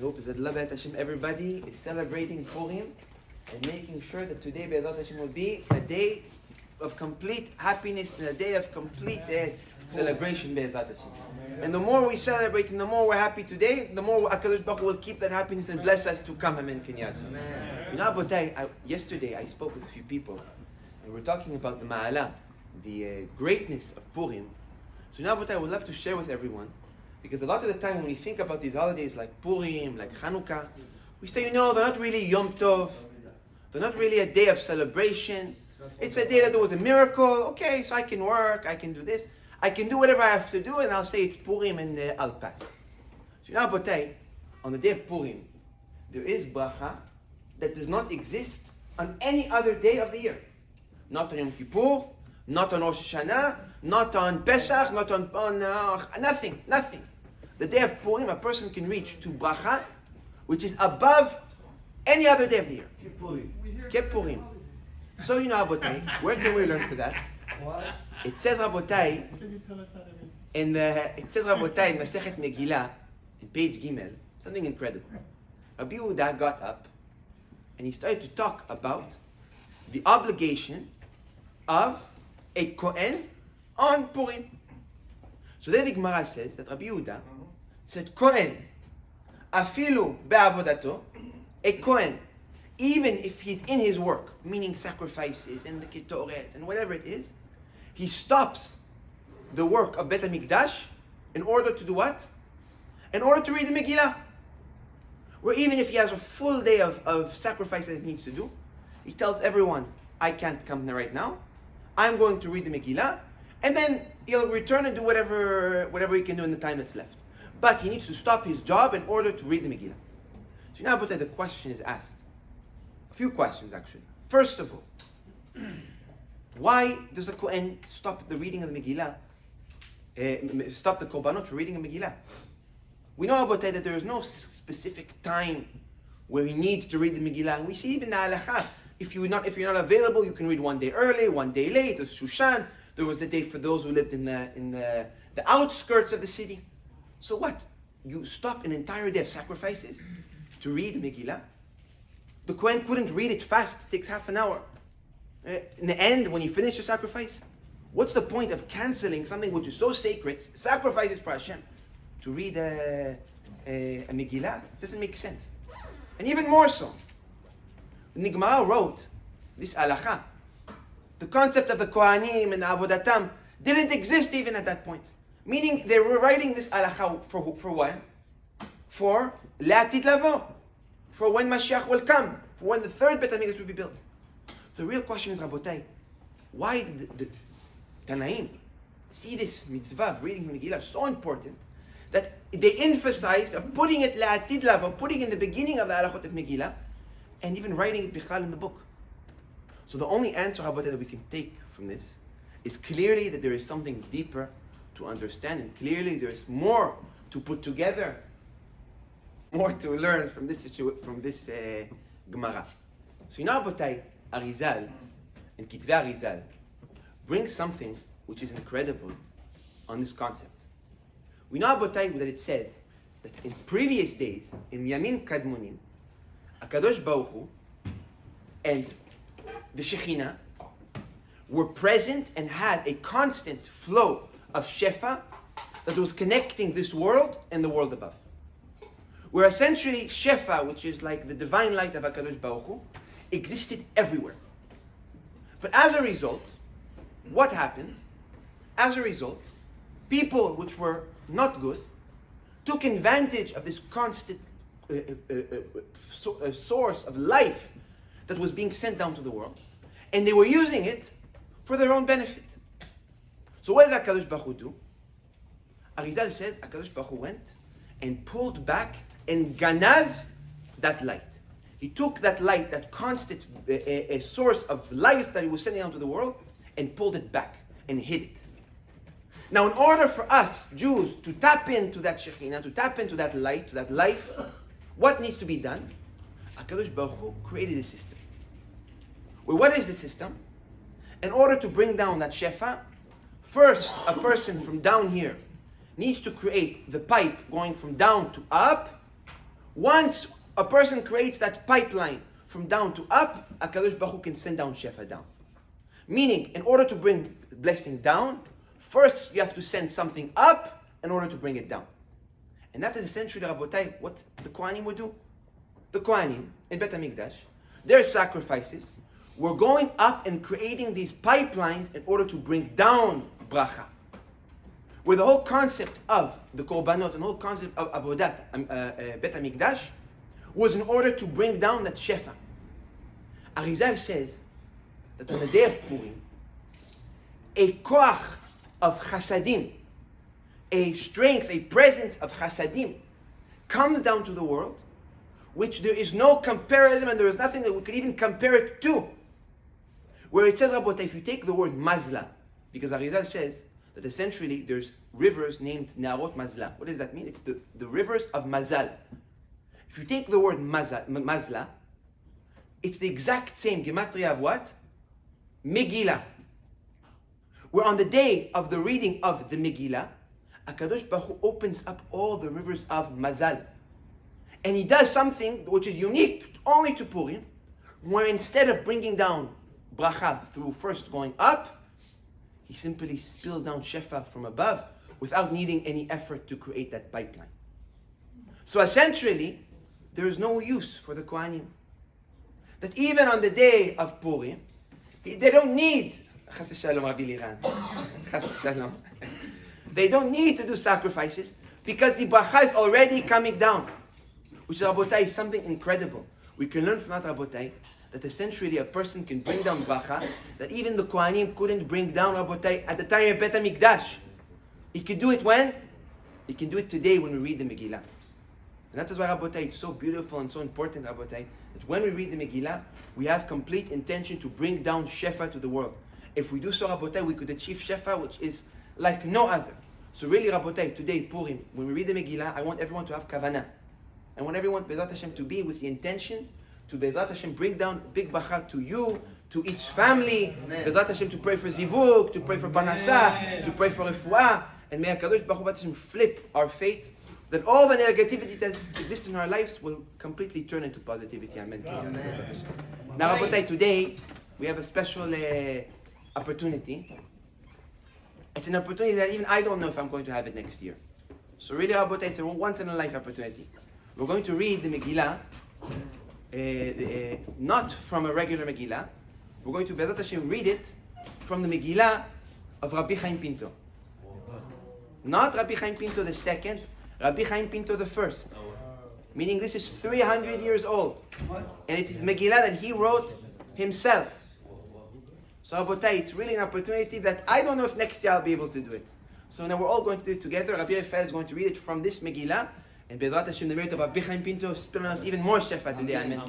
hope that Be'ezrat Hashem everybody is celebrating Purim and making sure that today Be'ezrat Hashem will be a day of complete happiness and a day of complete celebration Be'ezrat Hashem. And the more we celebrate and the more we're happy today, the more HaKadosh Baruch Hu will keep that happiness and bless us to come. Amen. You know, Abotai, yesterday I spoke with a few people and we're talking about the Ma'ala, the greatness of Purim. So now, Abotai, I would love to share with everyone, because a lot of the time when we think about these holidays like Purim, like Chanukah, we say, you know, they're not really Yom Tov. They're not really a day of celebration. It's a day that there was a miracle. Okay, so I can work, I can do this. I can do whatever I have to do, and I'll say it's Purim and I'll pass. So now, Abotai, on the day of Purim, there is bracha that does not exist on any other day of the year. Not on Yom Kippur, not on Rosh Hashanah, not on Pesach, not on nothing. The day of Purim, a person can reach to bracha, which is above any other day of the year. Kippurim. So you know, Abotai, where can we learn for that? It says, Abotai, in Masechet Megila, in page Gimel, something incredible. Rabbi Yehuda got up and he started to talk about the obligation of a Kohen on Purim. So then the Gemara says that Rabbi Yehuda said, Kohen, afilu be'avodato, a Kohen, even if he's in his work, meaning sacrifices and the ketoret and whatever it is, he stops the work of Bet HaMikdash in order to do what? In order to read the Megillah. Or even if he has a full day of sacrifice that he needs to do, he tells everyone, I can't come right now. I'm going to read the Megillah, and then he'll return and do whatever he can do in the time that's left. But he needs to stop his job in order to read the Megillah. So now, the question is asked. A few questions, actually. First of all, why does the Kohen stop the reading of the Megillah, stop the Korbanot for reading a Megillah? We know about that there is no specific time where he needs to read the Megillah. And we see even the halacha, if you're not available, you can read one day early, one day late. There's Shushan. There was a day for those who lived in the outskirts of the city. So what? You stop an entire day of sacrifices to read the Megillah? The Kohen couldn't read it fast. It takes half an hour. In the end, when you finish your sacrifice, what's the point of canceling something which is so sacred, sacrifices for Hashem, to read a Megillah? It doesn't make sense. And even more so, Nigmar wrote this halacha. The concept of the Kohanim and the Avodatam didn't exist even at that point. Meaning they were writing this halacha for when? For L'Atid Lavo. For when Mashiach will come. For when the third Bet HaMikdash will be built. The real question is, Rabotai, why did the Tanaim see this mitzvah of reading the Megillah so important that they emphasized of putting it L'Atid Lavo, putting in the beginning of the halachot of Megillah, and even writing it bichlal in the book? So the only answer, Rabotai, that we can take from this is clearly that there is something deeper to understand, and clearly there is more to put together, more to learn from this Gemara. So you know, Rabotai, Arizal and Kitvei Arizal brings something which is incredible on this concept. We know, Abotai, that it said that in previous days, in Yamin Kadmonim, HaKadosh Baruch Hu and the Shekhinah were present and had a constant flow of Shefa that was connecting this world and the world above. Where essentially Shefa, which is like the divine light of HaKadosh Baruch Hu, existed everywhere. But as a result, what happened? As a result, people which were not good took advantage of this constant source of life that was being sent down to the world, and they were using it for their own benefit. So what did HaKadosh Baruch Hu do? Arizal says HaKadosh Baruch Hu went and pulled back and ganaz that light. He took that light, that constant a source of life that he was sending out to the world, and pulled it back and hid it. Now, in order for us, Jews, to tap into that Shekhinah, to tap into that light, to that life, what needs to be done? HaKadosh Baruch Hu created a system. Well, what is the system? In order to bring down that Shefa, first, a person from down here needs to create the pipe going from down to up, Once a person creates that pipeline from down to up, HaKadosh Baruch Hu can send down Shefa down. Meaning, in order to bring blessing down, first you have to send something up in order to bring it down. And that is essentially, Rabotai, what the Kohanim would do. The Kohanim in Bet HaMikdash, their sacrifices were going up and creating these pipelines in order to bring down bracha. Where the whole concept of the Korbanot and the whole concept of Avodat Bet HaMikdash was in order to bring down that Shefa. Arizal says that on the day of Purim, a koach of chasadim, a strength, a presence of chasadim comes down to the world, which there is no comparison and there is nothing that we could even compare it to. Where it says, Rabot, if you take the word mazla, because Arizal says that essentially there's rivers named Nearot Mazla. What does that mean? It's the rivers of Mazal. If you take the word Mazla, it's the exact same gematria of what? Megila. Where on the day of the reading of the Megila, HaKadosh Baruch Hu opens up all the rivers of Mazal. And he does something which is unique only to Purim, where instead of bringing down bracha through first going up, he simply spilled down Shefa from above without needing any effort to create that pipeline. So essentially, there is no use for the Kohanim. That even on the day of Purim, they don't need, they don't need to do sacrifices because the bracha is already coming down. Which, Rabotai, is something incredible. We can learn from that, Rabotai, that essentially a person can bring down bracha that even the Kohanim couldn't bring down, Rabotai, at the time of Bet HaMikdash. He can do it when? He can do it today when we read the Megillah. And that is why, Rabotai, it's so beautiful and so important, Rabotai, that when we read the Megillah, we have complete intention to bring down Shefa to the world. If we do so, Rabotai, we could achieve Shefa, which is like no other. So really, Rabotai, today, Purim, when we read the Megillah, I want everyone to have kavanah. I want everyone, Bezrat Hashem, to be with the intention to Bezrat Hashem bring down big bracha to you, to each family. Bezrat Hashem to pray for zivuk, to pray for parasha, to pray for refuah. And may HaKadosh Baruch Hu Hashem flip our fate, that all the negativity that exists in our lives will completely turn into positivity. Amen. Now, Rabotai, today we have a special opportunity. It's an opportunity that even I don't know if I'm going to have it next year. So really, Rabotai, it's a once-in-a-life opportunity. We're going to read the Megillah, not from a regular Megillah. We're going to, Bezrat Hashem, read it from the Megillah of Rabbi Chaim Pinto. Not Rabbi Chaim Pinto the second, Rabbi Chaim Pinto the first. Meaning this is 300 years old. And it is Megillah that he wrote himself. So, Rabotai, it's really an opportunity that I don't know if next year I'll be able to do it. So now we're all going to do it together. Rabbi Rafael is going to read it from this Megillah. And Bezrat Hashem, the merit of Rabbi Chaim Pinto, spilling us even more Shefa today. Amen.